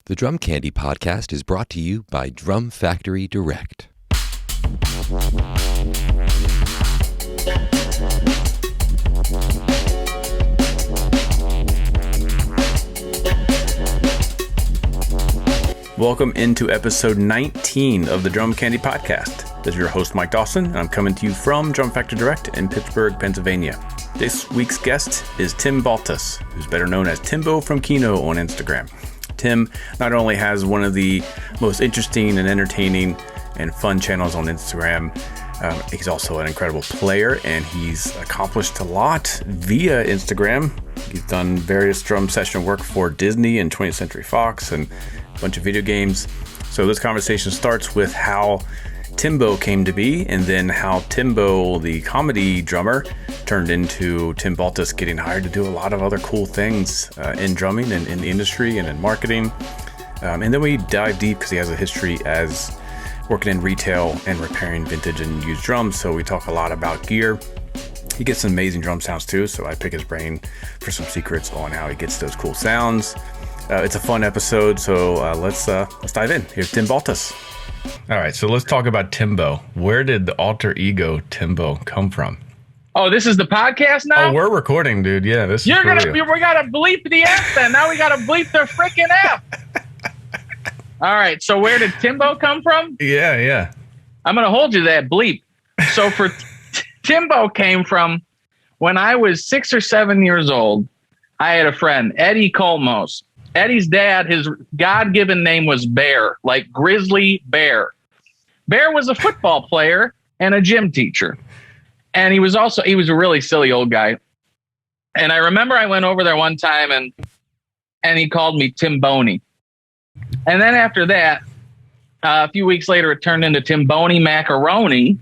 The Drum Candy podcast is brought to you by Drum Factory Direct. Welcome into episode 19 of the Drum Candy podcast. This is your host, Mike Dawson, and I'm coming to you from Drum Factory Direct in Pittsburgh, Pennsylvania. This week's guest is Tim Baltes, who's better known as Timbo from Kino on Instagram. Tim not only has one of the most interesting and entertaining and fun channels on Instagram, he's also an incredible player, and he's accomplished a lot via Instagram. He's done various drum session work for Disney and 20th Century Fox and a bunch of video games. So this conversation starts with how Timbo came to be, and then how Timbo, the comedy drummer, turned into Tim Baltes getting hired to do a lot of other cool things in drumming and in the industry and in marketing. And then we dive deep because he has a history as working in retail and repairing vintage and used drums. So we talk a lot about gear. He gets some amazing drum sounds too, so I pick his brain for some secrets on how he gets those cool sounds. It's a fun episode, so let's dive in. Here's Tim Baltes. All right, so let's talk about Timbo. Where did the alter ego Timbo come from? Oh, this is the podcast now? Oh, we're recording, dude. Yeah, this is we gotta bleep the F then. Now we gotta bleep the freaking F. All right, so where did Timbo come from? Yeah. I'm gonna hold you to that bleep. So for Timbo came from when I was 6 or 7 years old. I had a friend, Eddie Colmos. Eddie's dad, his God-given name was Bear, like Grizzly Bear. Bear was a football player and a gym teacher. And he was a really silly old guy. And I remember I went over there one time and he called me Timboni. And then after that, a few weeks later, it turned into Timboni Macaroni.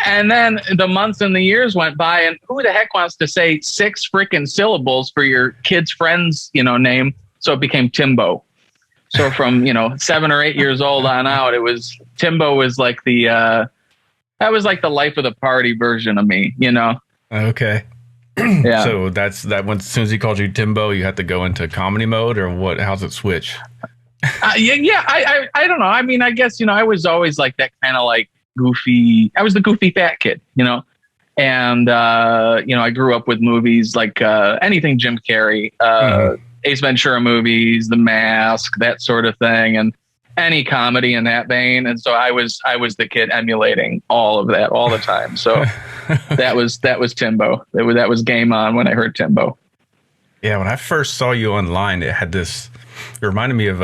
And then the months and the years went by, and who the heck wants to say 6 freaking syllables for your kid's friend's, name? So it became Timbo. So from, 7 or 8 years old on out, Timbo was like that was like the life of the party version of me, Okay. Yeah. So that's that. As soon as he called you Timbo, you had to go into comedy mode, or what? How's it switch? Yeah. I don't know. I mean, I guess, I was always like that kind of like goofy. I was the goofy fat kid, and I grew up with movies like anything Jim Carrey, Ace Ventura movies, The Mask, that sort of thing, and any comedy in that vein. And so I was the kid emulating all of that all the time. So that was Timbo. That was game on when I heard Timbo. Yeah, when I first saw you online, it reminded me of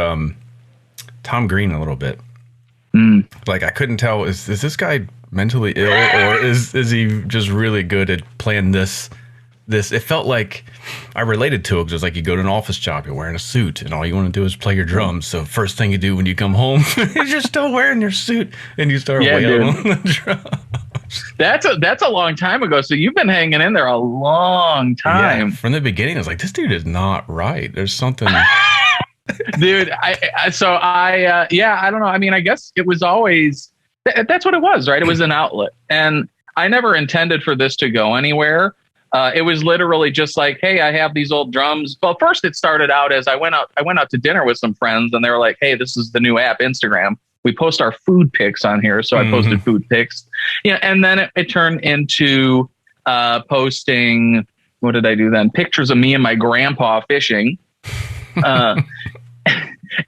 Tom Green a little bit. Like, I couldn't tell, is this guy mentally ill, or is he just really good at playing this? It felt like I related to it, because it was like you go to an office job, you're wearing a suit, and all you want to do is play your drums. So first thing you do when you come home is you're still wearing your suit, and you start wailing on the drums. That's a long time ago. So you've been hanging in there a long time. Yeah, from the beginning, I was like, this dude is not right. There's something... Dude, I don't know. I mean, I guess it was always, that's what it was, right? It was an outlet. And I never intended for this to go anywhere. It was literally just like, hey, I have these old drums. Well, first it started out as I went out to dinner with some friends, and they were like, hey, this is the new app, Instagram. We post our food pics on here. So I posted food pics. Yeah. And then it turned into posting, what did I do then? Pictures of me and my grandpa fishing.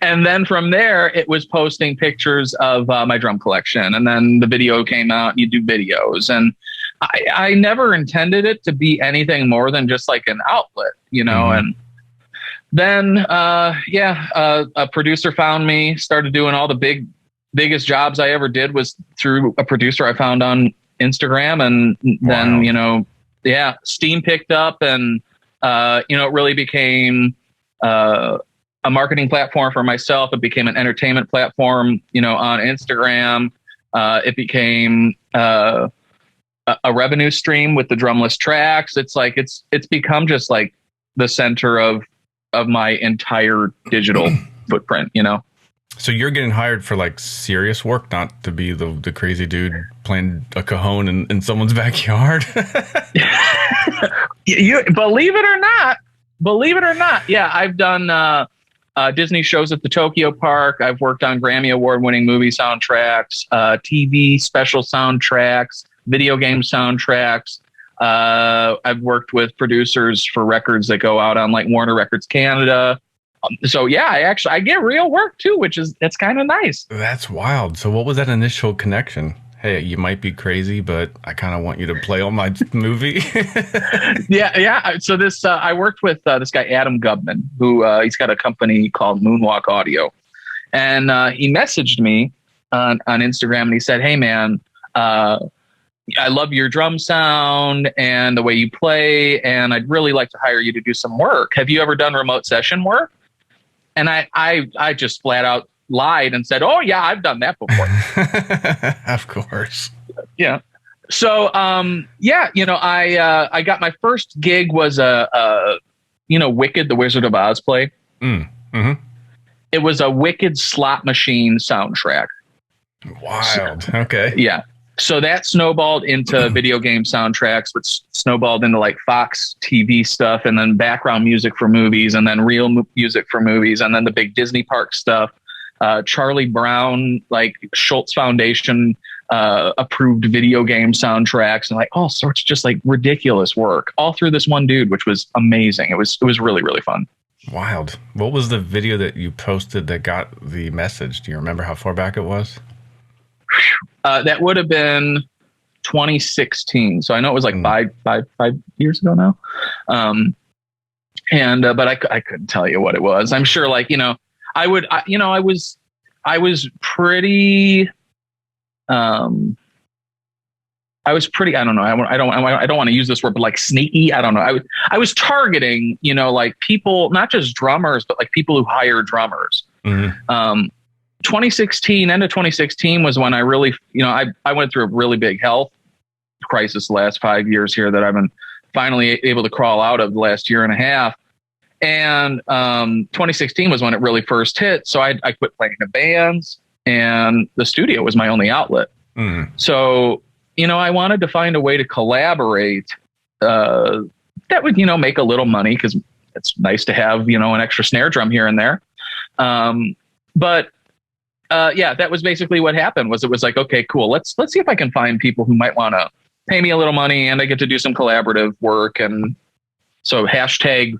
And then from there, it was posting pictures of my drum collection. And then the video came out, and you do videos. And I never intended it to be anything more than just like an outlet, And then, a producer found me, started doing all the biggest jobs I ever did was through a producer I found on Instagram. And then, steam picked up, and, it really became a marketing platform for myself. It became an entertainment platform, on Instagram. It became a revenue stream with the drumless tracks. It's like it's become just like the center of my entire digital footprint. So you're getting hired for like serious work, not to be the crazy dude playing a cajon in someone's backyard. You believe it or not. Yeah, I've done Disney shows at the Tokyo Park. I've worked on Grammy Award-winning movie soundtracks, TV special soundtracks, video game soundtracks. I've worked with producers for records that go out on like Warner Records Canada. So yeah, I get real work too, it's kind of nice. That's wild. So what was that initial connection? Hey, you might be crazy, but I kind of want you to play on my movie. Yeah. So this, I worked with this guy, Adam Gubman, who he's got a company called Moonwalk Audio. And he messaged me on Instagram and he said, hey, man, I love your drum sound and the way you play, and I'd really like to hire you to do some work. Have you ever done remote session work? And I just flat out lied and said, oh yeah, I've done that before. Of course. Yeah. So, I got my first gig was Wicked, the Wizard of Oz play. Mm-hmm. It was a Wicked slot machine soundtrack. Wild. So, okay. Yeah. So that snowballed into video game soundtracks, which snowballed into like Fox TV stuff, and then background music for movies, and then real music for movies, and then the big Disney park stuff. Charlie Brown, like Schultz Foundation approved video game soundtracks, and like all sorts of just like ridiculous work all through this one dude, which was amazing. It was really, really fun. Wild. What was the video that you posted that got the message? Do you remember how far back it was? That would have been 2016. So I know it was like five years ago now. But I couldn't tell you what it was. I'm sure, like, I was pretty, I don't know. I don't want to use this word, but like sneaky. I don't know. I was targeting, like people, not just drummers, but like people who hire drummers. Mm-hmm. 2016, end of 2016 was when I really, I went through a really big health crisis the last 5 years here that I've been finally able to crawl out of the last year and a half. And 2016 was when it really first hit. So I quit playing in bands, and the studio was my only outlet. Mm. So, I wanted to find a way to collaborate that would, make a little money, because it's nice to have, an extra snare drum here and there. That was basically what happened. It was like, okay, cool. Let's see if I can find people who might want to pay me a little money, and I get to do some collaborative work. And so hashtag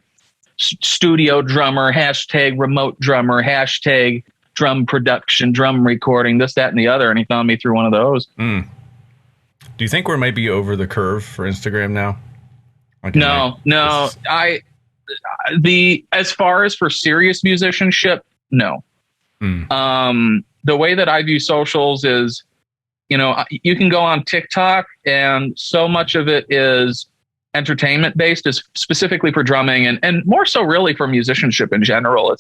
studio drummer, hashtag remote drummer, hashtag drum production, drum recording, this, that, and the other. And he found me through one of those. Mm. Do you think we're maybe over the curve for Instagram now? No. As far as for serious musicianship, no. Mm. The way that I view socials is, you can go on TikTok, and so much of it is entertainment based, is specifically for drumming, and more so really for musicianship in general.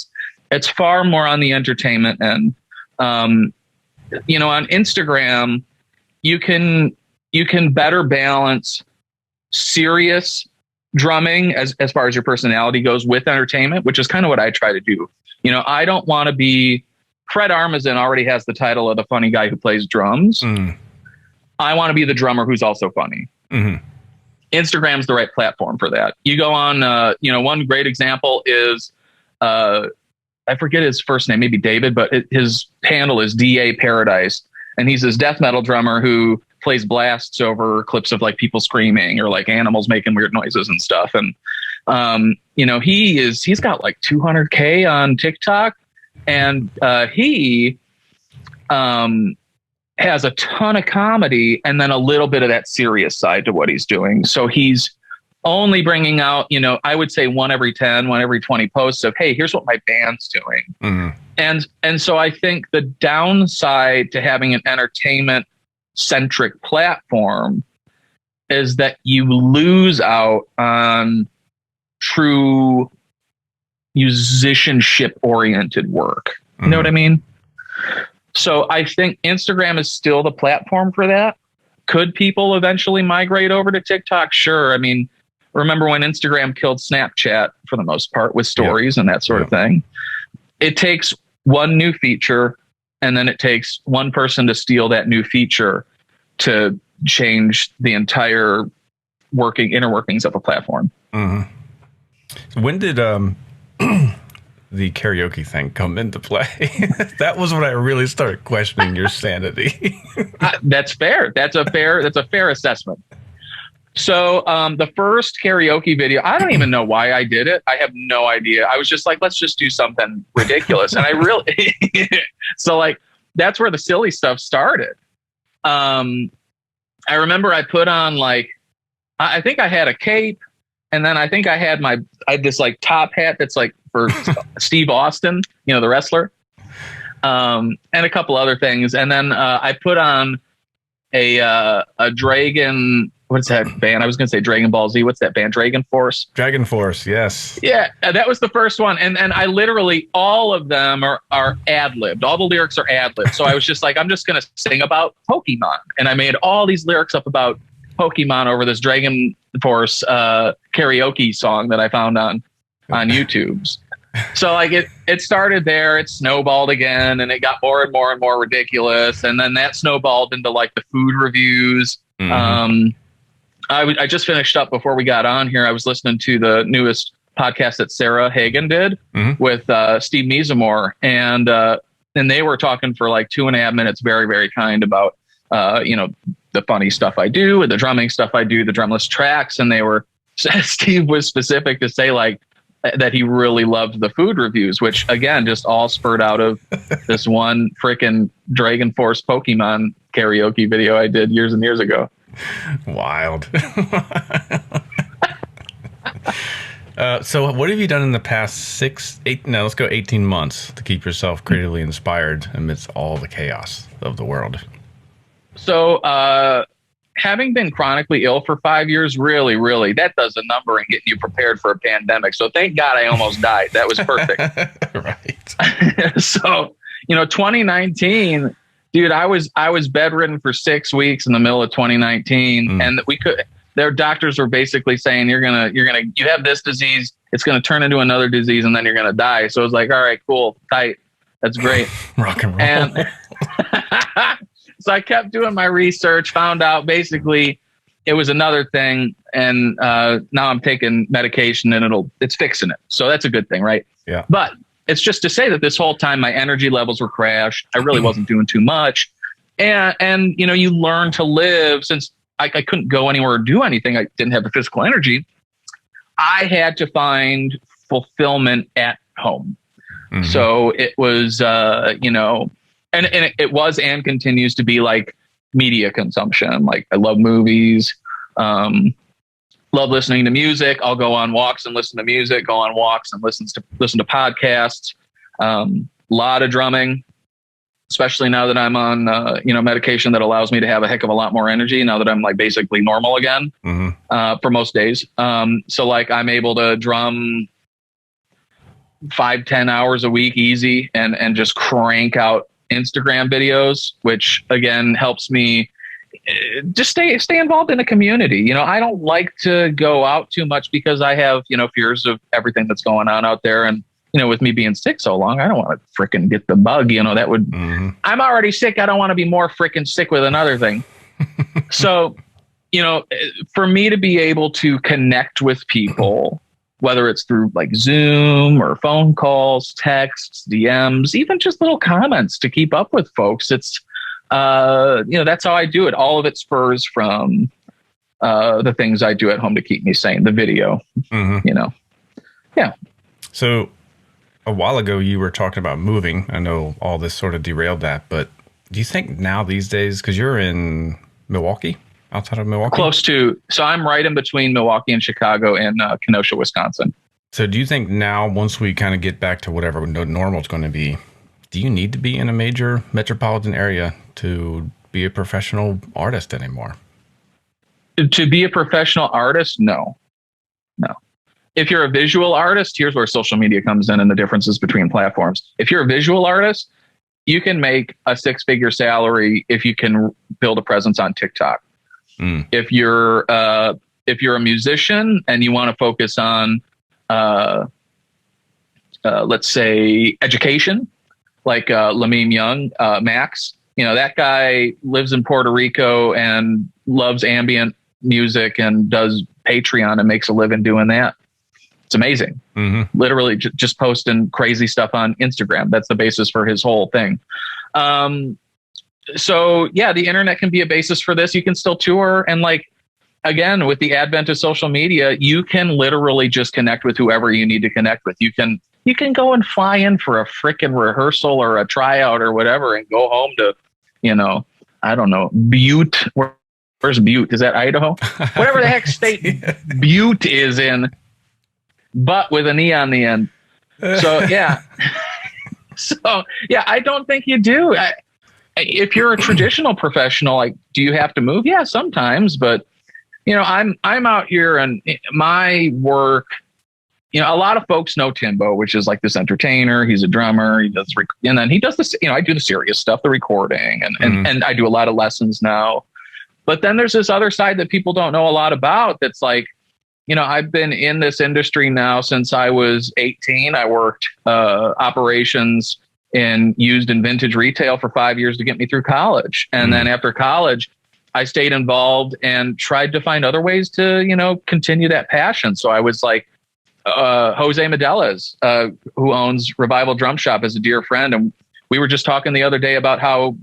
It's far more on the entertainment end. On Instagram, you can better balance serious drumming as far as your personality goes with entertainment, which is kind of what I try to do. I don't want to be Fred Armisen already has the title of the funny guy who plays drums. Mm. I want to be the drummer who's also funny. Mm-hmm. Instagram's the right platform for that. You go on, one great example is, I forget his first name, maybe David, but his handle is DA Paradise. And he's this death metal drummer who plays blasts over clips of like people screaming or like animals making weird noises and stuff. And, he's got like 200K on TikTok, and he has a ton of comedy and then a little bit of that serious side to what he's doing. So he's only bringing out, I would say one every 20 posts of, hey, here's what my band's doing. Mm-hmm. And so I think the downside to having an entertainment centric platform is that you lose out on true musicianship oriented work. You know what I mean? So I think Instagram is still the platform for that. Could people eventually migrate over to TikTok? Sure. I mean, remember when Instagram killed Snapchat for the most part with stories and that sort of thing? It takes one new feature, and then it takes one person to steal that new feature to change the entire inner workings of a platform. Mm-hmm. So when did the karaoke thing come into play? That was when I really started questioning your sanity. That's fair. That's a fair assessment. So the first karaoke video, I don't even know why I did it. I have no idea. I was just like, let's just do something ridiculous. And I really, so like, that's where the silly stuff started. I remember I put on like, I think I had a cape, and then I think I had this like top hat that's like for Steve Austin, you know, the wrestler, and a couple other things. And then I put on a Dragon. What's that band? I was going to say Dragon Ball Z. What's that band? Dragon Force? Dragon Force, yes. Yeah, that was the first one. And I literally, all of them are ad-libbed. All the lyrics are ad-libbed. So I was just like, I'm just going to sing about Pokemon. And I made all these lyrics up about Pokemon over this Dragon Force karaoke song that I found on YouTube's. So like it started there, it snowballed again, and it got more and more and more ridiculous. And then that snowballed into like the food reviews. Mm-hmm. I just finished up before we got on here. I was listening to the newest podcast that Sarah Hagen did with Steve Mizamore, and they were talking for like 2.5 minutes, very, very kind about the funny stuff I do, the drumming stuff I do, the drumless tracks, and Steve was specific to say like that he really loved the food reviews, which again just all spurred out of this one freaking Dragon Force Pokemon karaoke video I did years and years ago. Wild. So what have you done in the past 18 months to keep yourself creatively inspired amidst all the chaos of the world? So having been chronically ill for 5 years, really, really, that does a number in getting you prepared for a pandemic. So thank God I almost died. That was perfect. Right. So, 2019, dude, I was bedridden for 6 weeks in the middle of 2019, and their doctors were basically saying, you have this disease, it's going to turn into another disease, and then you're going to die. So it was like, all right, cool, tight. That's great. Rock and roll. And so I kept doing my research, found out basically it was another thing. And now I'm taking medication and it's fixing it. So that's a good thing, right? Yeah. But it's just to say that this whole time my energy levels were crashed. I really wasn't doing too much. And you learn to live since I couldn't go anywhere or do anything. I didn't have the physical energy. I had to find fulfillment at home. Mm-hmm. So it was, and it was and continues to be like media consumption. Like I love movies, love listening to music. I'll go on walks and listen to music, go on walks and listen to podcasts. Lot of drumming, especially now that I'm on, medication that allows me to have a heck of a lot more energy now that I'm like basically normal again, for most days. So like I'm able to drum 5-10 hours a week easy and just crank out Instagram videos, which again helps me just stay involved in the community. I don't like to go out too much because I have, fears of everything that's going on out there. And, with me being sick so long, I don't want to freaking get the bug, that would, I'm already sick. I don't want to be more freaking sick with another thing. So, for me to be able to connect with people, whether it's through like Zoom or phone calls, texts, DMs, even just little comments to keep up with folks. It's, that's how I do it. All of it spurs from the things I do at home to keep me sane, the video, Yeah. So a while ago you were talking about moving. I know all this sort of derailed that, but do you think now these days, because you're in Milwaukee? Outside of Milwaukee? Close to. So I'm right in between Milwaukee and Chicago and Kenosha, Wisconsin. So do you think now, once we kind of get back to whatever normal is going to be, do you need to be in a major metropolitan area to be a professional artist anymore? To be a professional artist? No. If you're a visual artist, here's where social media comes in and the differences between platforms. If you're a visual artist, you can make a 6-figure salary if you can build a presence on TikTok. If you're a musician and you want to focus on, let's say education, like Lamine Young, Max, that guy lives in Puerto Rico and loves ambient music and does Patreon and makes a living doing that. It's amazing. Literally just posting crazy stuff on Instagram. That's the basis for his whole thing. So yeah, the internet can be a basis for this. You can still tour. And like, again, with the advent of social media, you can literally just connect with whoever you need to connect with. You can go and fly in for a freaking rehearsal or a tryout or whatever and go home to, I don't know, Butte. Where's Butte? Is that Idaho? Whatever the heck state Butte is in, but with an E on the end. So yeah. I don't think you do. If you're a traditional professional, like, do you have to move? Yeah, sometimes, but I'm out here and my work, a lot of folks know Timbo, which is like this entertainer. He's a drummer. He does, and then he does this, I do the serious stuff, the recording, and I do a lot of lessons now. But then there's this other side that people don't know a lot about. That's like, I've been in this industry now since I was 18. I worked operations in used and vintage retail for 5 years to get me through college. And then after college, I stayed involved and tried to find other ways to, continue that passion. So I was like, Jose Medeles, who owns Revival Drum Shop, is a dear friend. And we were just talking the other day about how,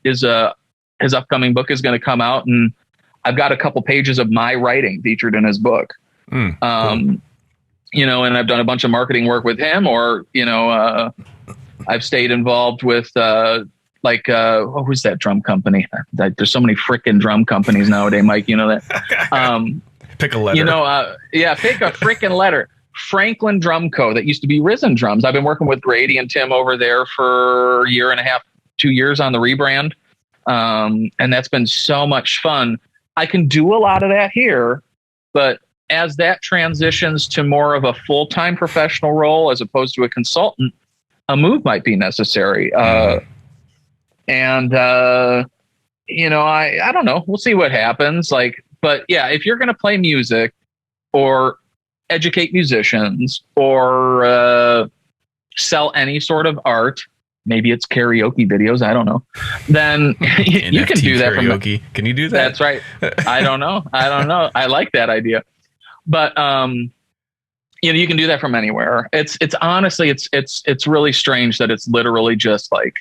his upcoming book is going to come out. And I've got a couple pages of my writing featured in his book. Cool. And I've done a bunch of marketing work with him, or, I've stayed involved with, who's that drum company? There's so many freaking drum companies nowadays, Mike, you know that. Pick a letter. Pick a freaking letter. Franklin Drum Co. That used to be Risen Drums. I've been working with Grady and Tim over there for a year and a half, 2 years on the rebrand. And that's been so much fun. I can do a lot of that here, but as that transitions to more of a full-time professional role as opposed to a consultant, a move might be necessary. I don't know. We'll see what happens. But yeah, if you're going to play music or educate musicians or sell any sort of art, maybe it's karaoke videos, I don't know, then you can do that. Karaoke. Can you do that? That's right. I don't know. I like that idea. But you can do that from anywhere. It's honestly, it's really strange that it's literally just like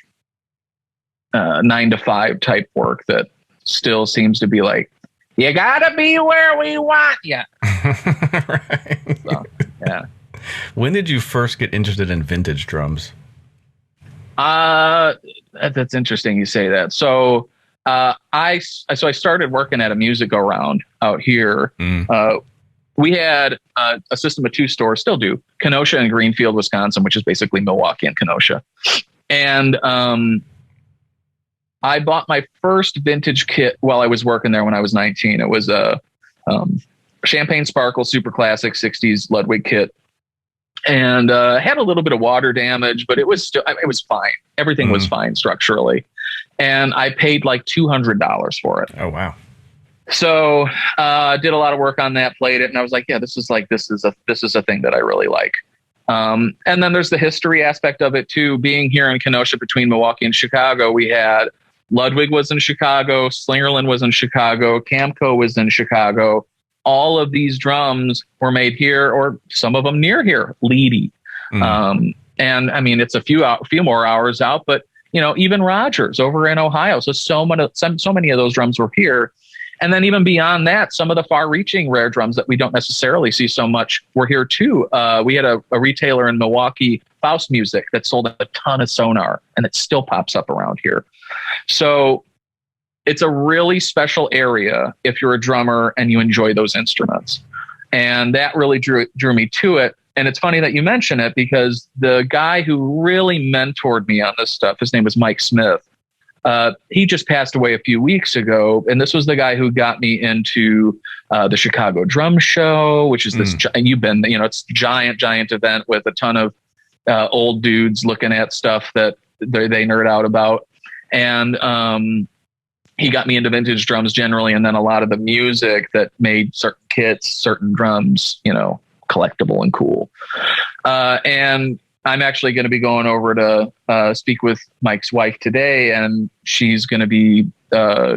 9 to 5 type work that still seems to be like, you gotta be where we want you. Right. So, yeah. When did you first get interested in vintage drums? That's interesting you say that. So I started working at a music go round out here. We had a system of 2 stores, still do, Kenosha and Greenfield, Wisconsin, which is basically Milwaukee and Kenosha. And I bought my first vintage kit while I was working there when I was 19. It was a Champagne Sparkle Super Classic 60s Ludwig kit. And had a little bit of water damage, but it was fine. Everything was fine structurally. And I paid like $200 for it. Oh, wow. So did a lot of work on that, played it, and I was like, yeah, this is a thing that I really like. And then there's the history aspect of it too. Being here in Kenosha between Milwaukee and Chicago, we had Ludwig was in Chicago, Slingerland was in Chicago, Camco was in Chicago. All of these drums were made here, or some of them near here, Leedy. And I mean, it's a few more hours out, but even Rogers over in Ohio. So many of those drums were here. And then even beyond that, some of the far-reaching rare drums that we don't necessarily see so much were here too. We had a retailer in Milwaukee, Faust Music, that sold a ton of Sonar, and it still pops up around here. So it's a really special area if you're a drummer and you enjoy those instruments. And that really drew me to it. And it's funny that you mention it, because the guy who really mentored me on this stuff, his name was Mike Smith. He just passed away a few weeks ago, and this was the guy who got me into the Chicago Drum Show, which is this. You've been, it's a giant event with a ton of old dudes looking at stuff that they nerd out about, and he got me into vintage drums generally, and then a lot of the music that made certain kits, certain drums, collectible and cool, and I'm actually going to be going over to speak with Mike's wife today, and she's going to be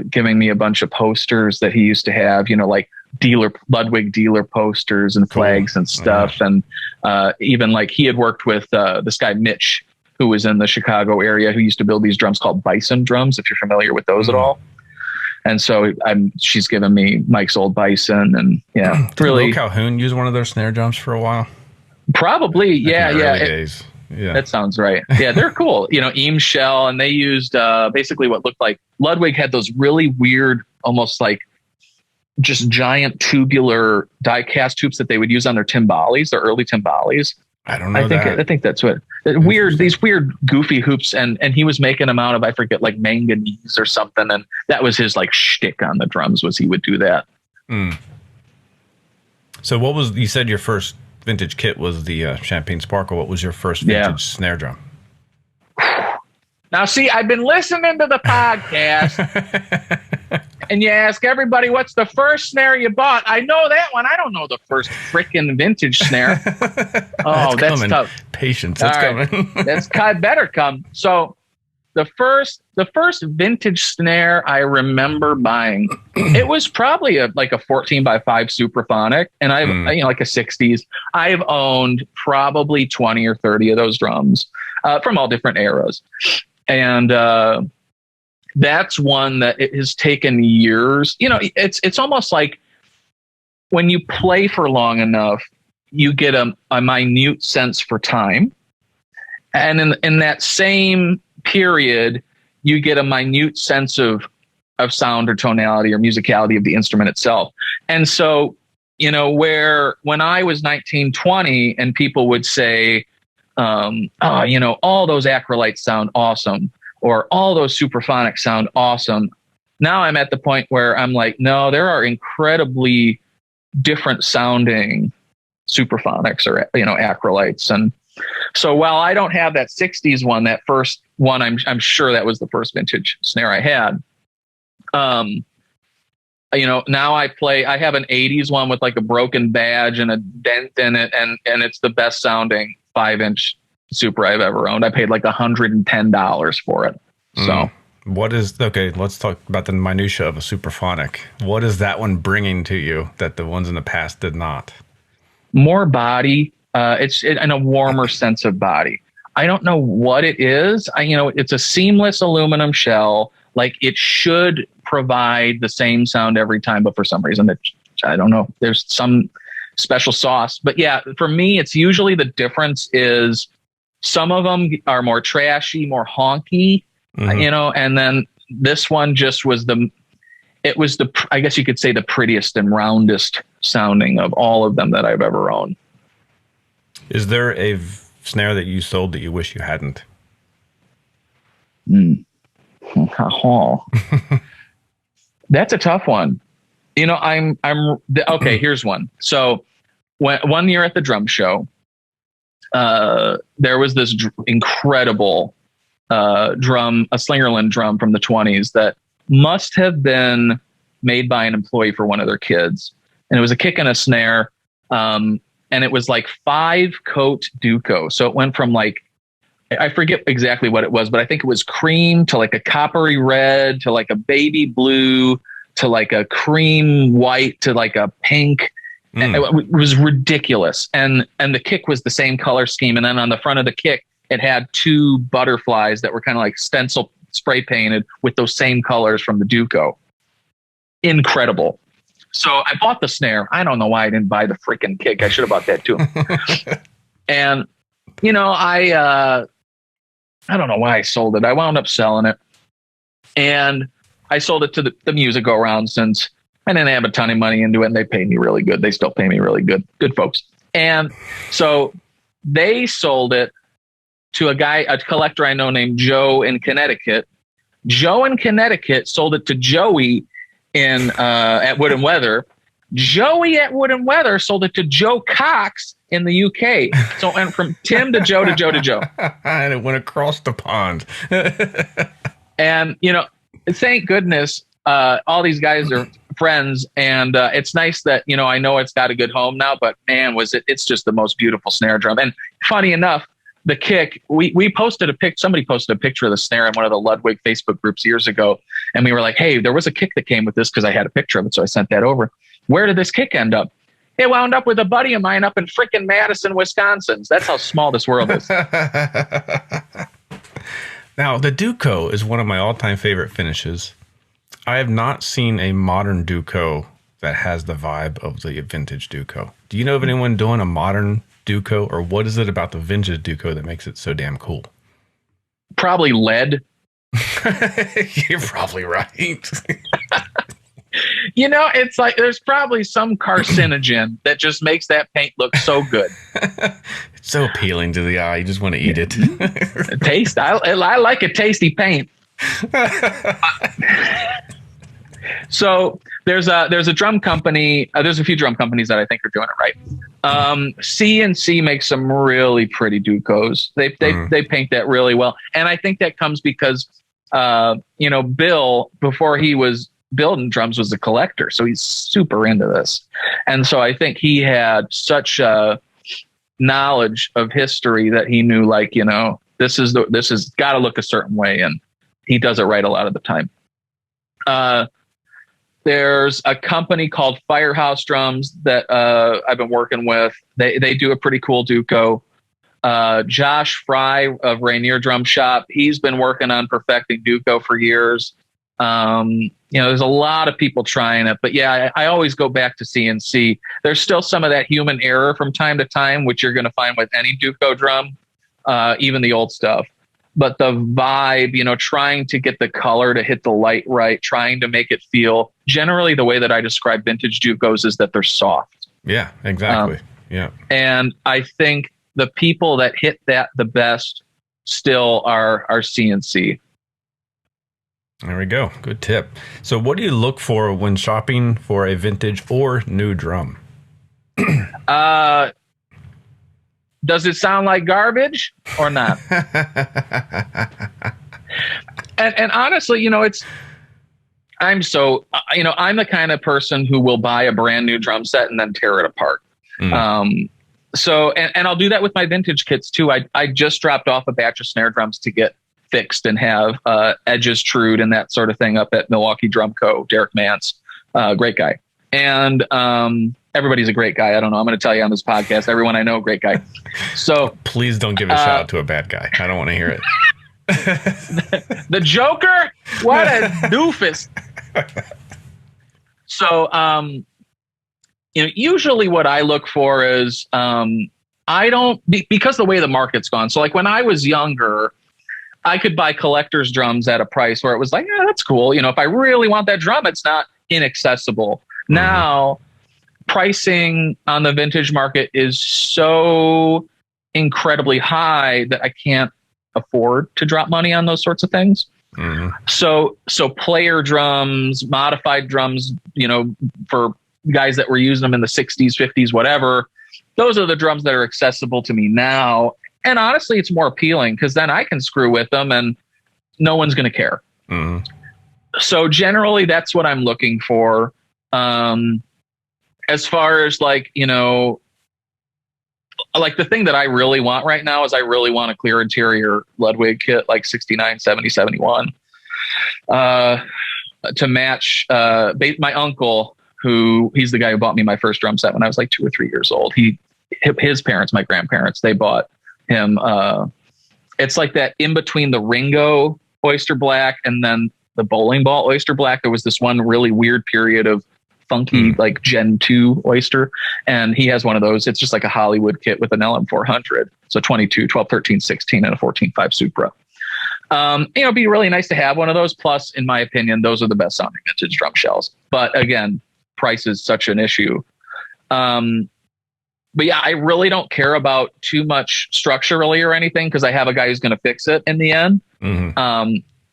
giving me a bunch of posters that he used to have, like Ludwig dealer posters and flags and stuff. Yeah. And even like he had worked with this guy, Mitch, who was in the Chicago area, who used to build these drums called Bison drums, if you're familiar with those at all. And so she's given me Mike's old Bison, and really. Calhoun used one of their snare drums for a while. Probably, yeah. Days. Yeah, that sounds right. Yeah, they're cool. Eames shell, and they used basically what looked like Ludwig had those really weird, almost like just giant tubular die-cast hoops that they would use on their timbales, their early timbales. I don't know. I think that's what these weird goofy hoops, and he was making them out of, I forget, like manganese or something, and that was his like shtick on the drums, was he would do that. So what was, you said your first vintage kit was the Champagne Sparkle. What was your first vintage snare drum? Now, see, I've been listening to the podcast, and you ask everybody, what's the first snare you bought? I know that one. I don't know the first freaking vintage snare. Oh, that's tough. Patience. That's coming. That's better come. So the first vintage snare I remember buying, it was probably like a 14x5 Supraphonic, and I've like a 60s. I've owned probably 20 or 30 of those drums from all different eras. And that's one that it has taken years. It's almost like when you play for long enough, you get a minute sense for time. And in that same period, you get a minute sense of sound or tonality or musicality of the instrument itself. And so, where when I was 19, 20, and people would say, all those acrylites sound awesome, or all those Supraphonics sound awesome. Now I'm at the point where I'm like, no, there are incredibly different sounding Supraphonics or, acrylites. And so while I don't have that 60s one, that first one, I'm sure that was the first vintage snare I had. Now I have an 80s one with like a broken badge and a dent in it. And it's the best sounding 5-inch Super I've ever owned. I paid like $110 for it. So let's talk about the minutia of a Supraphonic. What is that one bringing to you that the ones in the past did not? More body. It's in a warmer sense of body. I don't know what it is. It's a seamless aluminum shell. Like it should provide the same sound every time, but for some reason, I don't know. There's some special sauce. But yeah, for me, it's usually the difference is some of them are more trashy, more honky, and then this one just was I guess you could say the prettiest and roundest sounding of all of them that I've ever owned. Is there a snare that you sold that you wish you hadn't? That's a tough one. Okay, here's one. So one year at the drum show, there was this incredible drum, a Slingerland drum from the 20s that must have been made by an employee for one of their kids. And it was a kick and a snare. And it was like 5-coat Duco. So it went from like, I forget exactly what it was, but I think it was cream to like a coppery red to like a baby blue to like a cream white to like a pink. It was ridiculous. And the kick was the same color scheme. And then on the front of the kick, it had 2 butterflies that were kind of like stencil spray painted with those same colors from the Duco. Incredible. So I bought the snare. I don't know why I didn't buy the freaking kick. I should have bought that too. And, I don't know why I sold it. I wound up selling it. And I sold it to the music go-around since I didn't have a ton of money into it, and they paid me really good. They still pay me really good. Good folks. And so they sold it to a collector I know named Joe in Connecticut. Joe in Connecticut sold it to Joey at Wood and Weather. Joey at Wood and Weather sold it to Joe Cox in the UK. So it went from Tim to Joe to Joe to Joe. And it went across the pond. And, thank goodness all these guys are friends. And it's nice that, I know it's got a good home now, but man, it's just the most beautiful snare drum. And funny enough, the kick, we posted somebody posted a picture of the snare in one of the Ludwig Facebook groups years ago. And we were like, hey, there was a kick that came with this because I had a picture of it. So I sent that over. Where did this kick end up? It wound up with a buddy of mine up in frickin' Madison, Wisconsin. That's how small this world is. Now, the Duco is one of my all-time favorite finishes. I have not seen a modern Duco that has the vibe of the vintage Duco. Do you know of anyone doing a modern Duco, or what is it about the vintage Duco that makes it so damn cool? Probably lead. You're probably right. You know, it's like there's probably some carcinogen that just makes that paint look so good. It's so appealing to the eye. You just want to eat it. Taste. I like a tasty paint. So there's a drum company. There's a few drum companies that I think are doing it right. C&C makes some really pretty Ducos. They paint that really well, and I think that comes because Bill, before he was building drums, was a collector, so he's super into this, and so I think he had such knowledge of history that he knew, like, this is got to look a certain way, and he does it right a lot of the time. There's a company called Firehouse Drums that I've been working with. They do a pretty cool Duco. Josh Fry of Rainier Drum Shop, he's been working on perfecting Duco for years. There's a lot of people trying it, but yeah, I always go back to C&C. There's still some of that human error from time to time, which you're going to find with any Duco drum, even the old stuff. But the vibe, trying to get the color to hit the light right, trying to make it feel, generally the way that I describe vintage Ducos is that they're soft. Yeah, exactly. Yeah. And I think the people that hit that the best still are C&C. There we go. Good tip. So what do you look for when shopping for a vintage or new drum? Does it sound like garbage or not? and honestly, I'm the kind of person who will buy a brand new drum set and then tear it apart. So I'll do that with my vintage kits too. I just dropped off a batch of snare drums to get fixed and have edges trued and that sort of thing up at Milwaukee Drum Co. Derek Mance, great guy. And everybody's a great guy. I don't know. I'm going to tell you on this podcast, everyone I know, great guy. So please don't give a shout out to a bad guy. I don't want to hear it. The Joker? What a doofus. So, usually what I look for is because the way the market's gone. So like when I was younger, I could buy collector's drums at a price where it was like, that's cool. If I really want that drum, it's not inaccessible. Now, pricing on the vintage market is so incredibly high that I can't afford to drop money on those sorts of things. So player drums, modified drums, for guys that were using them in the 60s, 50s, whatever, those are the drums that are accessible to me now. And honestly, it's more appealing because then I can screw with them and no one's going to care. So generally, that's what I'm looking for. As far as like the thing that I really want right now is I really want a clear interior Ludwig kit, like 69, 70, 71, to match my uncle, he's the guy who bought me my first drum set when I was like 2 or 3 years old. His parents, my grandparents, they bought him. It's like that in between the Ringo Oyster Black and then the bowling ball Oyster Black. There was this one really weird period of funky, like Gen 2 Oyster. And he has one of those. It's just like a Hollywood kit with an LM400. So 22, 12, 13, 16, and a 14.5 Supra. It'd be really nice to have one of those. Plus, in my opinion, those are the best sounding vintage drum shells. But again, price is such an issue. But yeah, I really don't care about too much structurally or anything because I have a guy who's going to fix it in the end.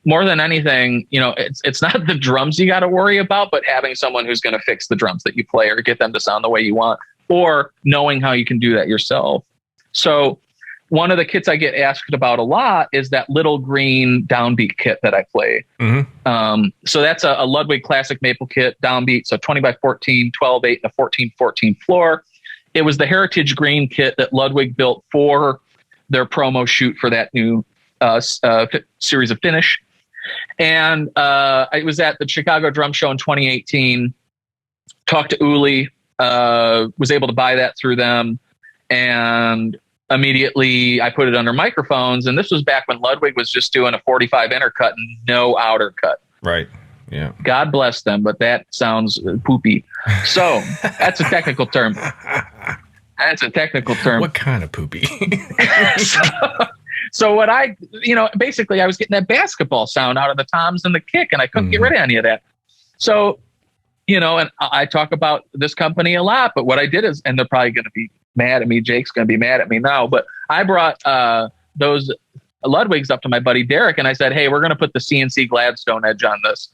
More than anything, it's not the drums you got to worry about, but having someone who's going to fix the drums that you play or get them to sound the way you want, or knowing how you can do that yourself. So one of the kits I get asked about a lot is that little green downbeat kit that I play. So that's a Ludwig Classic Maple kit downbeat. So 20 by 14, 12/8, and a 14/14 floor. It was the Heritage Green kit that Ludwig built for their promo shoot for that new series of finish. And I was at the Chicago Drum Show in 2018. talked to Uli, was able to buy that through them. And immediately I put it under microphones. And this was back when Ludwig was just doing a 45 intercut and no outer cut. Right. Yeah. God bless them, but that sounds poopy. So that's a technical term. That's a technical term. What kind of poopy? So what basically I was getting that basketball sound out of the toms and the kick, and I couldn't get rid of any of that. So, and I talk about this company a lot, but what I did is, and they're probably going to be mad at me. Jake's going to be mad at me now, but I brought those Ludwigs up to my buddy Derek, and I said, hey, we're going to put the CNC Gladstone edge on this.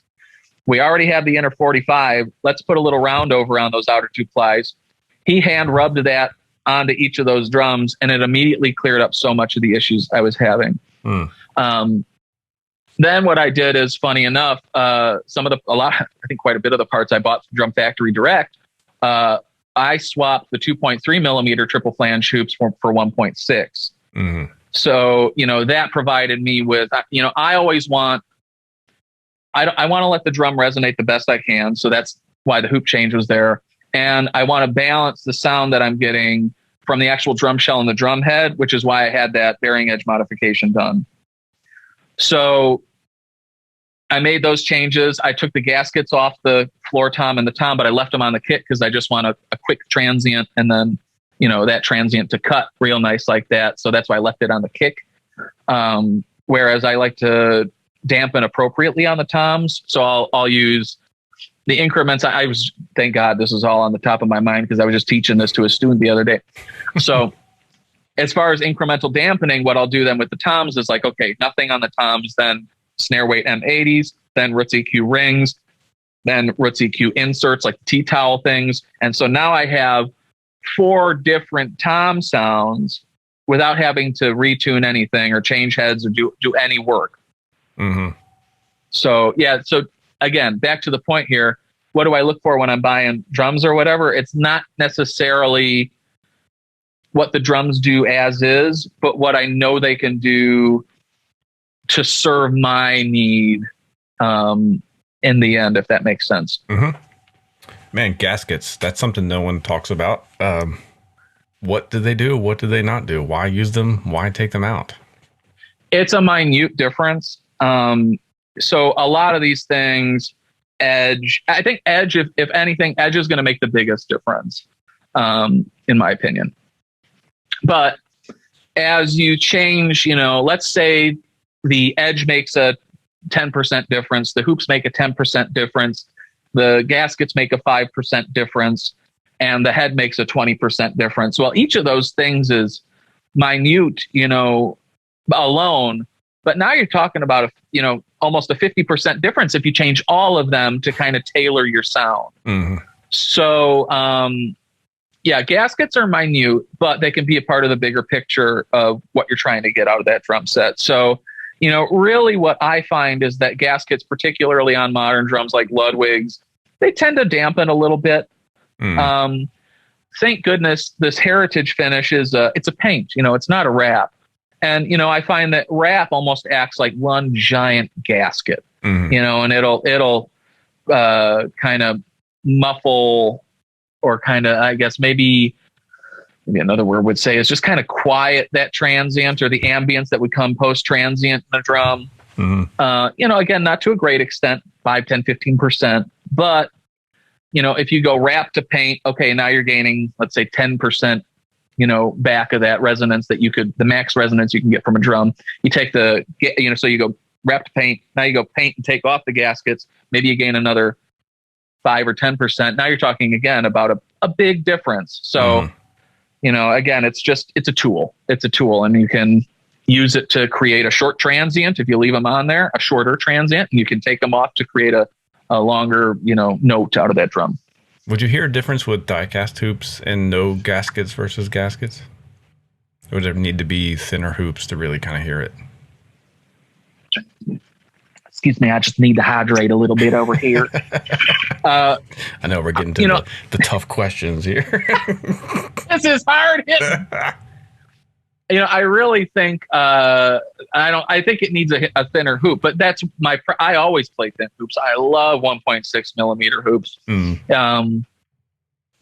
We already have the inner 45. Let's put a little round over on those outer two plies. He hand rubbed that onto each of those drums, and it immediately cleared up so much of the issues I was having. Then what I did is, funny enough, I think quite a bit of the parts I bought from Drum Factory Direct. I swapped the 2.3 millimeter triple flange hoops for 1.6. So, that provided me with, I always want to let the drum resonate the best I can. So that's why the hoop change was there. And I want to balance the sound that I'm getting from the actual drum shell and the drum head, which is why I had that bearing edge modification done. So I made those changes. I took the gaskets off the floor tom and the tom, but I left them on the kit because I just want a quick transient, and then, that transient to cut real nice like that. So that's why I left it on the kick. Whereas I like to dampen appropriately on the toms. So I'll use the increments. Thank God this is all on the top of my mind because I was just teaching this to a student the other day. So as far as incremental dampening, what I'll do then with the toms is okay, nothing on the toms, then snare weight M80s, then Roots EQ rings, then Roots EQ inserts like T-towel things. And so now I have 4 different tom sounds without having to retune anything or change heads or do any work. So, yeah. So again, back to the point here, what do I look for when I'm buying drums or whatever? It's not necessarily what the drums do as is, but what I know they can do to serve my need in the end, if that makes sense. Man, gaskets, that's something no one talks about. What do they do? What do they not do? Why use them? Why take them out? It's a minute difference. So a lot of these things, I think edge, if anything, edge is going to make the biggest difference, in my opinion. But as you change, let's say the edge makes a 10% difference, the hoops make a 10% difference, the gaskets make a 5% difference, and the head makes a 20% difference. Well, each of those things is minute, alone. But now you're talking about, almost a 50% difference if you change all of them to kind of tailor your sound. So, gaskets are minute, but they can be a part of the bigger picture of what you're trying to get out of that drum set. So, really what I find is that gaskets, particularly on modern drums like Ludwig's, they tend to dampen a little bit. Thank goodness this heritage finish it's a paint, it's not a wrap. And, I find that wrap almost acts like one giant gasket, and it'll kind of muffle, or kind of, I guess, maybe another word would say is just kind of quiet that transient or the ambience that would come post transient in a drum. Again, not to a great extent, 5, 10, 15%, but if you go wrap to paint, okay, now you're gaining, let's say 10%, back of that resonance that the max resonance you can get from a drum. You take so you go wrap to paint, now you go paint and take off the gaskets, maybe you gain another 5 or 10%. Now you're talking again about a big difference. So, again, it's a tool. It's a tool, and you can use it to create a short transient. If you leave them on there, a shorter transient, and you can take them off to create a longer, note out of that drum. Would you hear a difference with die-cast hoops and no gaskets versus gaskets? Or would there need to be thinner hoops to really kind of hear it? Excuse me, I just need to hydrate a little bit over here. I know we're getting to the tough questions here. This is hard hitting. I really think I think it needs a thinner hoop, but that's I always play thin hoops. I love 1.6 millimeter hoops.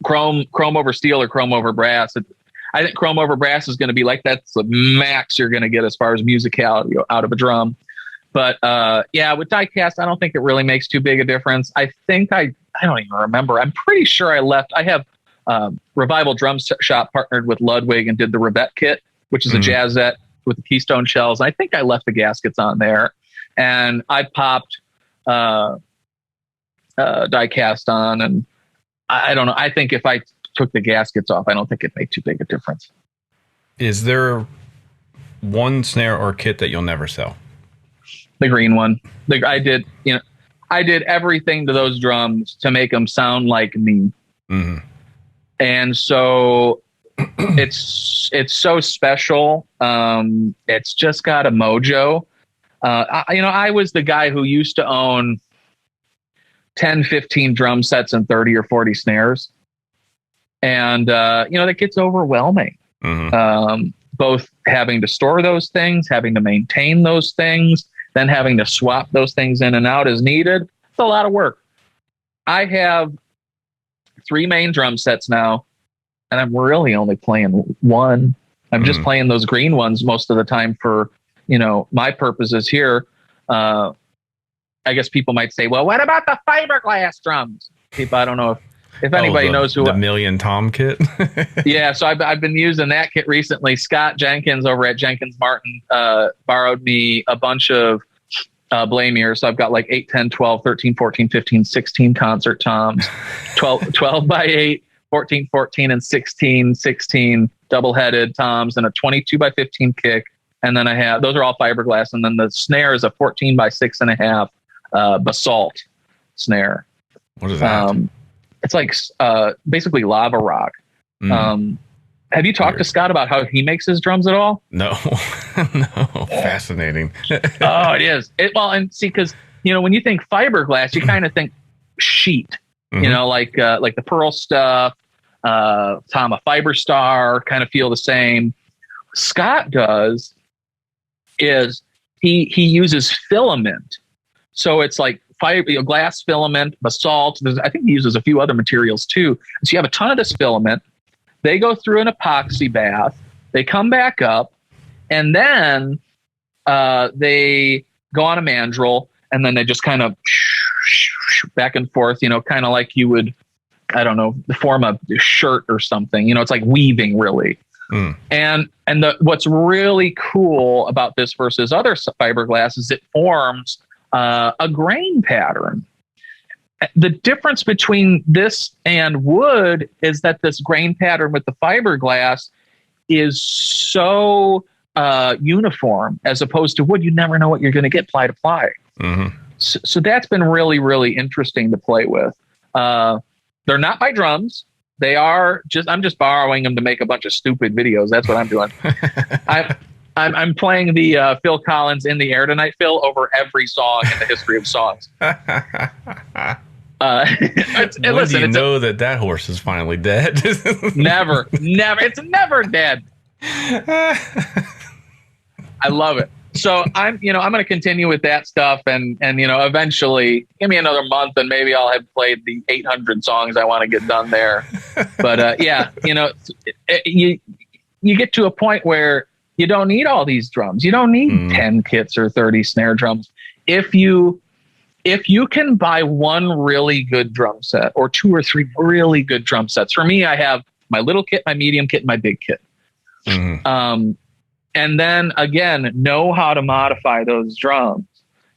chrome over steel or chrome over brass. I think chrome over brass is going to be like that's the max you're going to get as far as musicality out of a drum. But with die cast, I don't think it really makes too big a difference. I think I don't even remember. I'm pretty sure I left. I have Revival Drum Shop partnered with Ludwig and did the Revette kit, which is a jazzette with the Keystone shells. I think I left the gaskets on there, and I popped die cast on, and I don't know. I think if I took the gaskets off, I don't think it made too big a difference. Is there one snare or kit that you'll never sell? The green one. I did everything to those drums to make them sound like me. Mm-hmm. And so it's so special. It's just got a mojo. I was the guy who used to own 10, 15 drum sets and 30 or 40 snares. And, that gets overwhelming. Mm-hmm. Both having to store those things, having to maintain those things, then having to swap those things in and out as needed. It's a lot of work. I have 3 main drum sets now, and I'm really only playing one. I'm just playing those green ones most of the time for, my purposes here. I guess people might say, well, what about the fiberglass drums? People, I don't know if anybody knows who the Million Tom kit. Yeah, so I've been using that kit recently. Scott Jenkins over at Jenkins Martin borrowed me a bunch of Blamiers. So I've got like 8, 10, 12, 13, 14, 15, 16 concert toms, 12 by 8, 14, 14, and 16 double-headed toms, and a 22 by 15 kick. And then I have, those are all fiberglass. And then the snare is a 14 by 6.5 basalt snare. What is that? It's like basically lava rock. Have you talked to Scott about how he makes his drums at all? No. No. Fascinating. Oh, it is. And see, because when you think fiberglass, you kind of think sheet. Like the Pearl stuff, Tama Fiber Star, kind of feel the same. Scott does is he uses filament, so it's like glass filament, basalt. I think he uses a few other materials too. So you have a ton of this filament. They go through an epoxy bath. They come back up, and then they go on a mandrel, and then they just kind of back and forth, kind of like you would, I don't know, form a shirt or something. It's like weaving, really. And what's really cool about this versus other fiberglass is it forms a grain pattern. The difference between this and wood is that this grain pattern with the fiberglass is so uniform, as opposed to wood. You never know what you're going to get ply to ply. So that's been really, really interesting to play with. They're not my drums. They are I'm just borrowing them to make a bunch of stupid videos. That's what I'm doing. I'm playing the Phil Collins In the Air Tonight, Phil, over every song in the history of songs. When do you know that horse is finally dead? Never. It's never dead. I love it. So I'm going to continue with that stuff, and eventually, give me another month, and maybe I'll have played the 800 songs I want to get done there. But you get to a point where you don't need all these drums. You don't need 10 kits or 30 snare drums. If you can buy one really good drum set, or 2 or 3 really good drum sets. For me, I have my little kit, my medium kit, and my big kit. And then again, know how to modify those drums,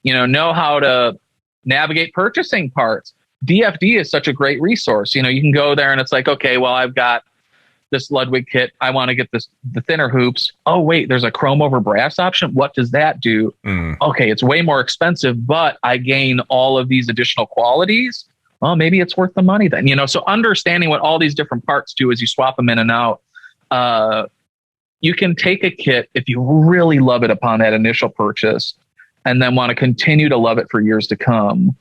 know how to navigate purchasing parts. DFD is such a great resource. You can go there and it's like, okay, well, I've got this Ludwig kit. I want to get the thinner hoops. Oh, wait, there's a chrome over brass option. What does that do? Okay, it's way more expensive, but I gain all of these additional qualities. Well, maybe it's worth the money then. So understanding what all these different parts do as you swap them in and out, you can take a kit if you really love it upon that initial purchase and then want to continue to love it for years to come.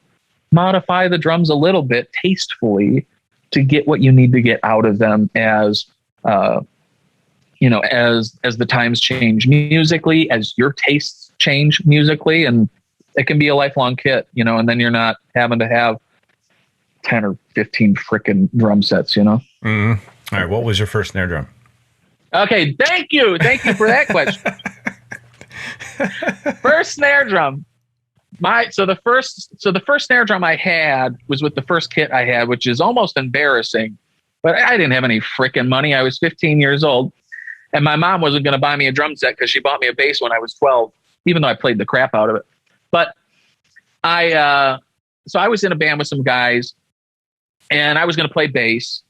Modify the drums a little bit tastefully to get what you need to get out of them as the times change musically, as your tastes change musically. And it can be a lifelong kit, and then you're not having to have 10 or 15 frickin' drum sets, you know? Mm-hmm. All right. What was your first snare drum? Okay. Thank you. Thank you for that question. First snare drum. So the first snare drum I had was with the first kit I had, which is almost embarrassing, but I didn't have any frickin' money. I was 15 years old, and my mom wasn't going to buy me a drum set because she bought me a bass when I was 12, even though I played the crap out of it. But so I was in a band with some guys, and I was going to play bass,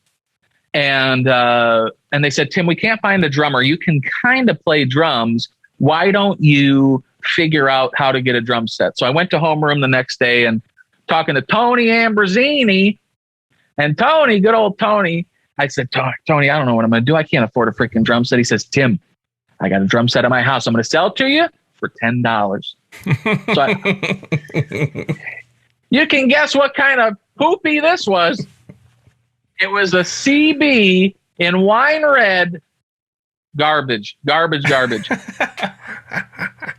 and they said, Tim, we can't find a drummer. You can kind of play drums. Why don't you figure out how to get a drum set? So I went to homeroom the next day and talking to Tony Ambrosini, and Tony, good old Tony. I said, Tony, I don't know what I'm going to do. I can't afford a freaking drum set. He says, Tim, I got a drum set at my house. I'm going to sell it to you for $10. So you can guess what kind of poopy this was. It was a CB in wine red. Garbage.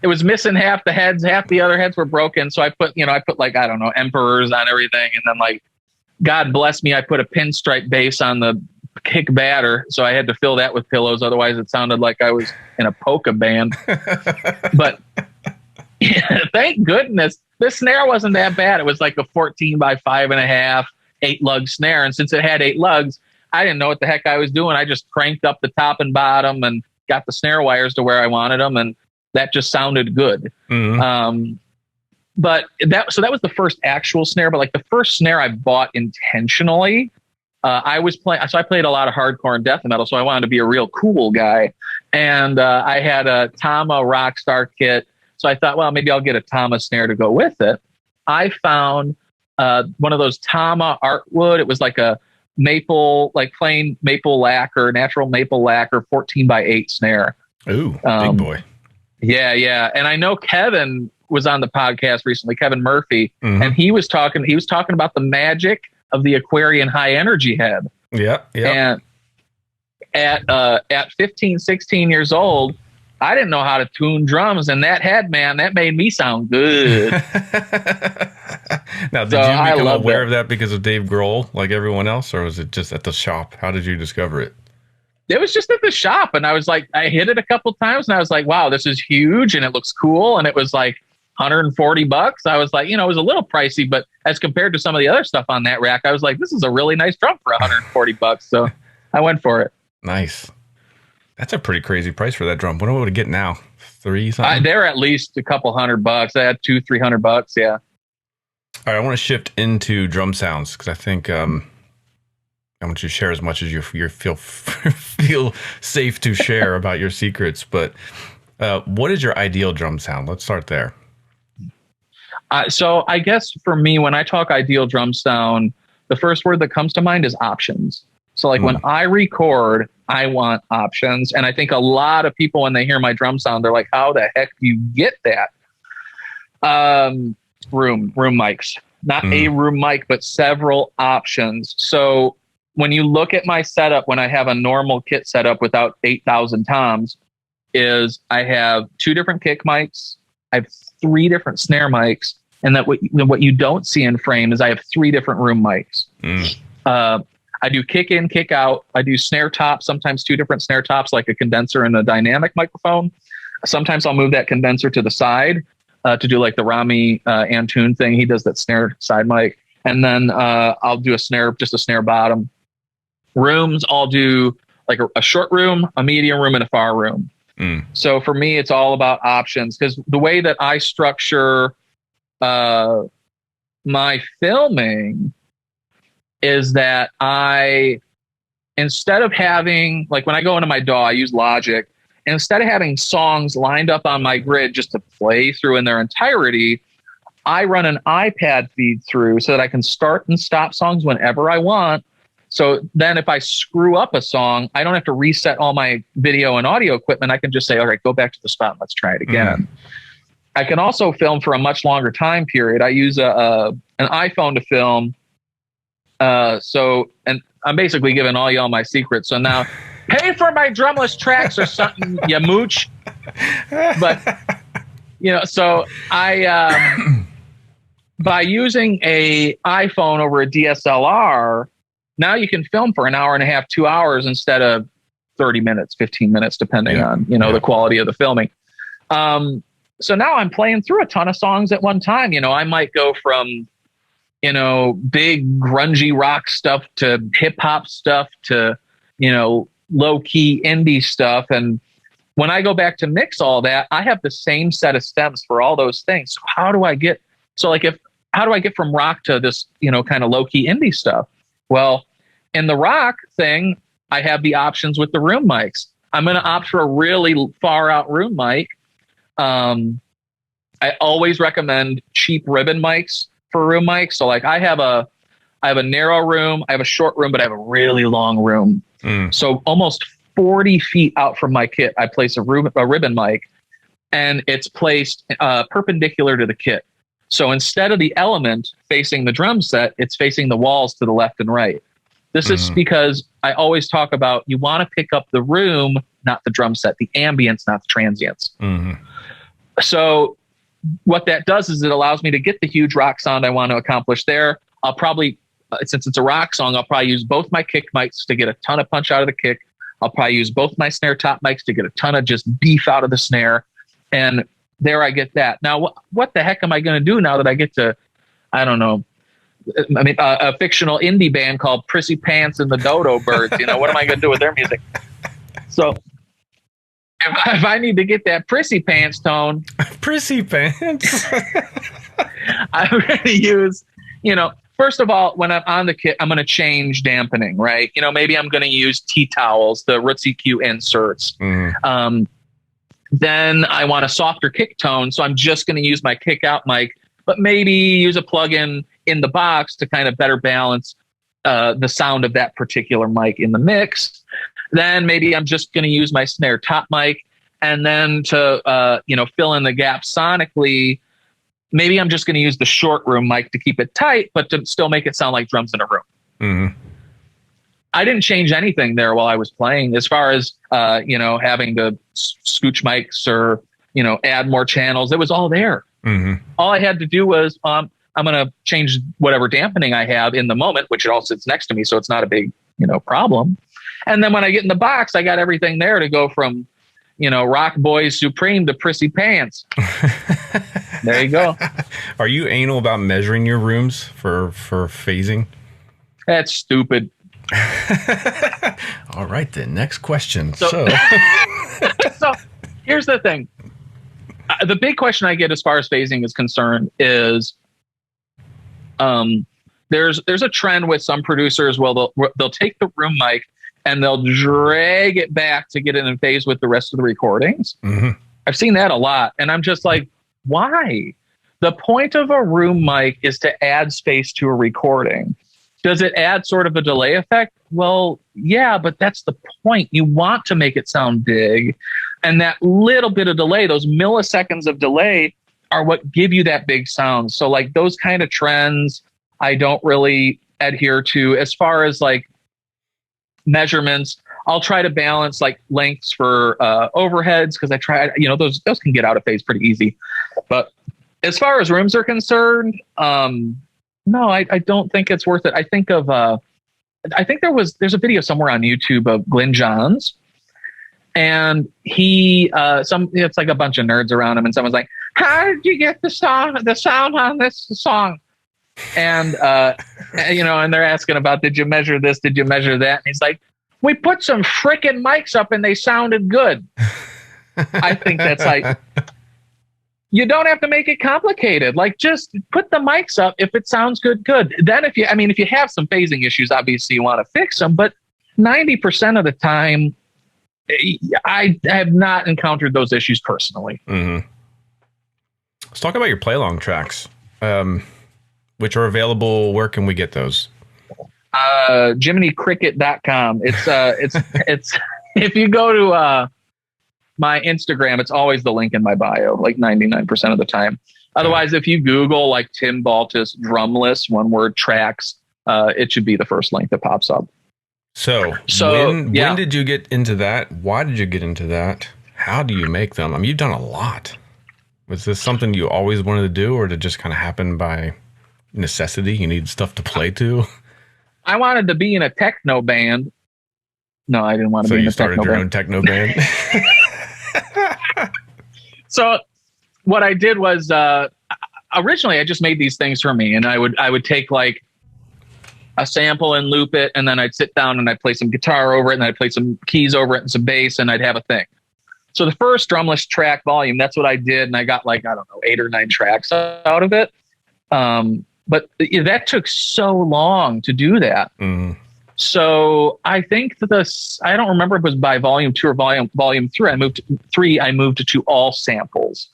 It was missing half the heads, half the other heads were broken. So I put like, I don't know, emperors on everything. And then, like, God bless me, I put a pinstripe bass on the kick batter. So I had to fill that with pillows. Otherwise it sounded like I was in a polka band. But thank goodness this snare wasn't that bad. It was like a 14 by 5.5, 8-lug snare. And since it had 8 lugs, I didn't know what the heck I was doing. I just cranked up the top and bottom and got the snare wires to where I wanted them. And that just sounded good. Mm-hmm. But that was the first actual snare. But like the first snare I bought intentionally, I played a lot of hardcore and death metal. So I wanted to be a real cool guy. And I had a Tama Rockstar kit. So I thought, well, maybe I'll get a Tama snare to go with it. I found one of those Tama Artwood. It was like a maple, like plain maple lacquer, natural maple lacquer, 14 by 8 snare. Ooh, big boy. Yeah. And I know Kevin was on the podcast recently, Kevin Murphy, mm-hmm. and he was talking about the magic of the Aquarian high energy head. Yeah. And at 15, 16 years old, I didn't know how to tune drums, and that head, man, that made me sound good. Now, did you become aware of that because of Dave Grohl, like everyone else, or was it just at the shop? How did you discover it? It was just at the shop, and I was like, I hit it a couple times, and I was like, wow, this is huge, and it looks cool, and it was like $140. I was like, it was a little pricey, but as compared to some of the other stuff on that rack, I was like, this is a really nice drum for $140. So I went for it. Nice. That's a pretty crazy price for that drum. What would it get now? $3 something? They're at least a couple $100. I had $200-$300. Yeah. All right, I want to shift into drum sounds because I think I want you to share as much as you feel safe to share about your secrets. But what is your ideal drum sound? Let's start there. So I guess for me, when I talk ideal drum sound, the first word that comes to mind is options. So like when I record, I want options. And I think a lot of people, when they hear my drum sound, they're like, how the heck do you get that? Room mics, not a room mic, but several options. So when you look at my setup, when I have a normal kit setup without 8,000 toms, is I have 2 different kick mics. I have 3 different snare mics. And that what you don't see in frame is I have 3 different room mics. I do kick in, kick out. I do snare tops, sometimes 2 different snare tops, like a condenser and a dynamic microphone. Sometimes I'll move that condenser to the side to do like the Rami Antoon thing. He does that snare side mic. And then I'll do just a snare bottom. Rooms, I'll do like a short room, a medium room, and a far room. So for me, it's all about options, because the way that I structure my filming is that instead of having, like when I go into my DAW, I use Logic. Instead of having songs lined up on my grid just to play through in their entirety, I run an iPad feed through so that I can start and stop songs whenever I want. So then if I screw up a song, I don't have to reset all my video and audio equipment. I can just say, all right, go back to the spot and let's try it again. I can also film for a much longer time period. I use an iPhone to film. And I'm basically giving all y'all my secrets. So now pay for my drumless tracks or something, you mooch. But, so by using a iPhone over a DSLR, now you can film for an hour and a half, 2 hours instead of 30 minutes, 15 minutes, depending on, the quality of the filming. So now I'm playing through a ton of songs at one time. I might go from, big grungy rock stuff to hip hop stuff to, low key indie stuff. And when I go back to mix all that, I have the same set of stems for all those things. So how do I get from rock to this, kind of low key indie stuff? Well, in the rock thing, I have the options with the room mics. I'm going to opt for a really far out room mic. I always recommend cheap ribbon mics for room mics. So like I have a narrow room, I have a short room, but I have a really long room. So almost 40 feet out from my kit, I place a ribbon mic, and it's placed perpendicular to the kit. So instead of the element facing the drum set, it's facing the walls to the left and right. This is because I always talk about you want to pick up the room, not the drum set, the ambience, not the transients. So what that does is it allows me to get the huge rock sound I want to accomplish there. I'll probably, since it's a rock song, I'll probably use both my kick mics to get a ton of punch out of the kick. I'll probably use both my snare top mics to get a ton of just beef out of the snare. And there I get that. Now, what the heck am I going to do now that I get to, I don't know, a fictional indie band called Prissy Pants and the Dodo Birds? What am I going to do with their music? So if I need to get that Prissy Pants tone, Prissy Pants, I'm going to use, first of all, when I'm on the kit, I'm going to change dampening, right? Maybe I'm going to use tea towels, the Rootsy Q inserts. Then I want a softer kick tone, so I'm just going to use my kick out mic, but maybe use a plugin in the box to kind of better balance the sound of that particular mic in the mix. Then maybe I'm just going to use my snare top mic, and then to fill in the gap sonically, maybe I'm just going to use the short room mic to keep it tight, but to still make it sound like drums in a room. I didn't change anything there while I was playing as far as, having to scooch mics or, add more channels. It was all there. All I had to do was, I'm going to change whatever dampening I have in the moment, which it all sits next to me. So it's not a big, problem. And then when I get in the box, I got everything there to go from, Rock Boys Supreme to Prissy Pants. There you go. Are you anal about measuring your rooms for phasing? That's stupid. All right, then. Next question. So so here's the thing. The big question I get as far as phasing is concerned is there's a trend with some producers. Well, they'll take the room mic and they'll drag it back to get it in phase with the rest of the recordings. I've seen that a lot. And I'm just like, why? The point of a room mic is to add space to a recording. Does it add sort of a delay effect? Well, yeah, but that's the point. You want to make it sound big. And that little bit of delay, those milliseconds of delay, are what give you that big sound. So like those kind of trends, I don't really adhere to. As far as like measurements, I'll try to balance like lengths for overheads, because I try, those can get out of phase pretty easy. But as far as rooms are concerned, no, I don't think it's worth it. I think there's a video somewhere on YouTube of Glenn Johns, and it's like a bunch of nerds around him, and someone's like, "How did you get the sound on this song?" And and they're asking about, did you measure this? Did you measure that? And he's like, we put some frickin' mics up and they sounded good. I think that's like, you don't have to make it complicated. Like, just put the mics up. If it sounds good, good. Then if you have some phasing issues, obviously you want to fix them, but 90% of the time, I have not encountered those issues personally. Let's talk about your play-along tracks, which are available. Where can we get those? JiminyCricket.com. It's if you go to my Instagram, it's always the link in my bio, like 99% of the time. Otherwise, if you Google like Tim Baltes drum list, one word tracks, it should be the first link that pops up. So when did you get into that? Why did you get into that? How do you make them? I mean, you've done a lot. Was this something you always wanted to do, or did it just kind of happen by necessity? You need stuff to play to? I wanted to be in a techno band. No, I didn't want to be in a techno band. So you started your own techno band? So what I did was, originally I just made these things for me, and I would take like a sample and loop it, and then I'd sit down and I'd play some guitar over it, and I'd play some keys over it and some bass, and I'd have a thing. So the first drumless track volume, that's what I did, and I got like, I don't know, 8 or 9 tracks out of it. But that took so long to do that. Mm. So I think that I don't remember if it was by volume 2 or volume 3. I moved to all samples.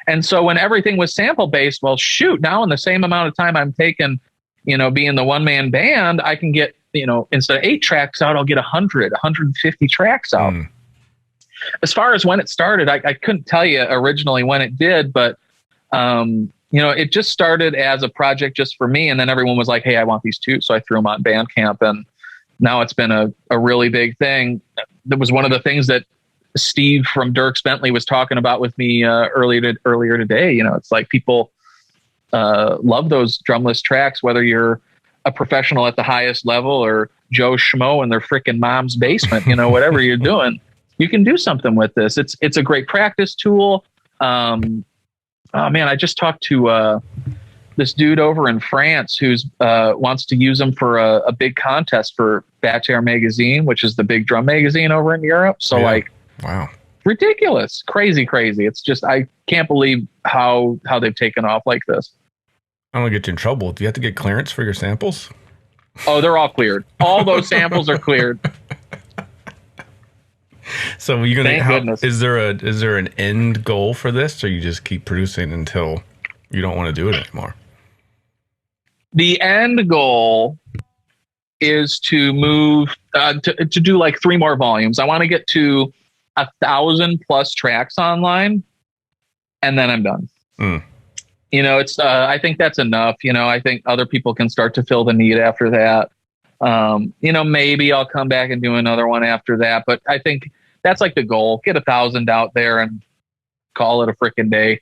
And so when everything was sample based, well, shoot, now in the same amount of time I'm taking, being the one man band, I can get, instead of 8 tracks out, I'll get 150 tracks out. Mm. As far as when it started, I couldn't tell you originally when it did, but, it just started as a project just for me. And then everyone was like, hey, I want these too. So I threw them on Bandcamp, and now it's been a really big thing. That was one of the things that Steve from Dirks Bentley was talking about with me earlier today. It's like people love those drumless tracks, whether you're a professional at the highest level or Joe Schmo in their freaking mom's basement, whatever you're doing, you can do something with this. It's a great practice tool. Oh man, I just talked to this dude over in France who's wants to use them for a big contest for Baltes magazine, which is the big drum magazine over in Europe. So wow, ridiculous, crazy. It's just, I can't believe how they've taken off like this. I don't want to get you in trouble. Do you have to get clearance for your samples? Oh, they're all cleared. All those samples are cleared. So you're gonna. Is there an end goal for this, or you just keep producing until you don't want to do it anymore? The end goal is to move to do like 3 more volumes. I want to get to 1,000+ tracks online, and then I'm done. Mm. It's. I think that's enough. I think other people can start to fill the need after that. Maybe I'll come back and do another one after that, but I think that's like the goal. Get 1,000 out there and call it a freaking day.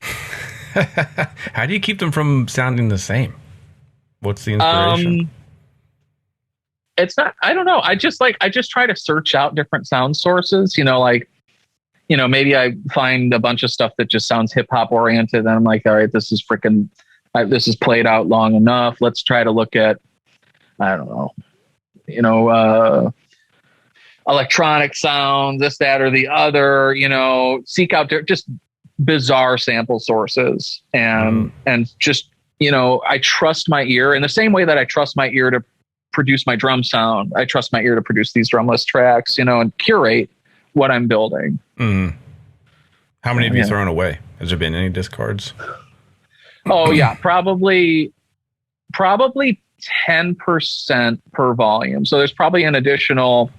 How do you keep them from sounding the same? What's the inspiration? It's not, I don't know. I just try to search out different sound sources, maybe I find a bunch of stuff that just sounds hip hop oriented. And I'm like, all right, this is played out long enough. Let's try to look at, I don't know, electronic sounds, this, that, or the other, seek out just bizarre sample sources and just, I trust my ear in the same way that I trust my ear to produce my drum sound. I trust my ear to produce these drumless tracks, and curate what I'm building. Mm. How many have you thrown away? Has there been any discards? Oh yeah, probably 10% per volume. So there's probably an additional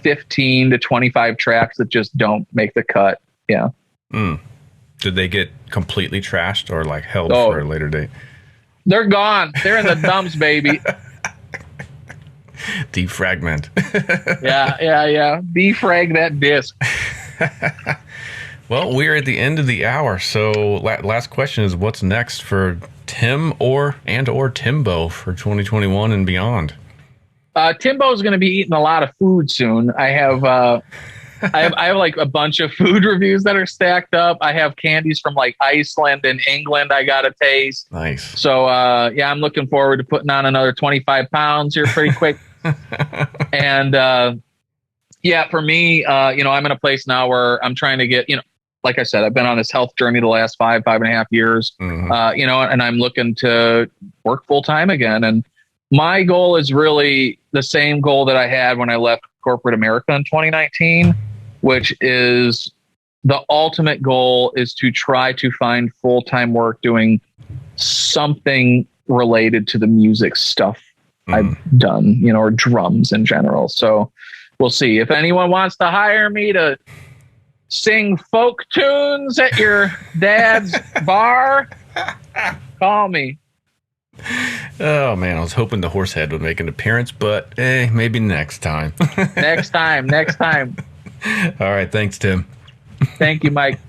15 to 25 tracks that just don't make the cut. Yeah. Mm. Did they get completely trashed or like held for a later date? They're gone. They're in the dumps, baby. Defragment. Yeah. Defrag that disc. Well, we're at the end of the hour. So last question is, what's next for Tim or Timbo for 2021 and beyond? Timbo is going to be eating a lot of food soon. I have I have like a bunch of food reviews that are stacked up. I have candies from like Iceland and England I got to taste. Nice. So I'm looking forward to putting on another 25 pounds here pretty quick. And for me, I'm in a place now where I'm trying to get, like I said, I've been on this health journey the last 5.5 years, mm-hmm. And I'm looking to work full time again. And my goal is really the same goal that I had when I left corporate America in 2019, which is the ultimate goal is to try to find full-time work doing something related to the music stuff I've done, or drums in general. So we'll see. If anyone wants to hire me to sing folk tunes at your dad's bar, call me. Oh man, I was hoping the horse head would make an appearance, but maybe next time. Next time. All right, thanks, Tim. Thank you, Mike.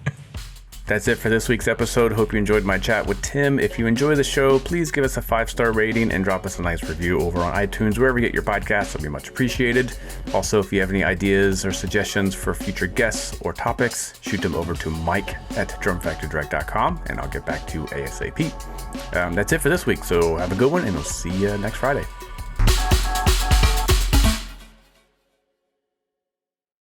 That's it for this week's episode. Hope you enjoyed my chat with Tim. If you enjoy the show, please give us a 5-star rating and drop us a nice review over on iTunes, wherever you get your podcasts. That'll be much appreciated. Also, if you have any ideas or suggestions for future guests or topics, shoot them over to mike@drumfactorydirect.com and I'll get back to you ASAP. That's it for this week, so have a good one and we'll see you next Friday.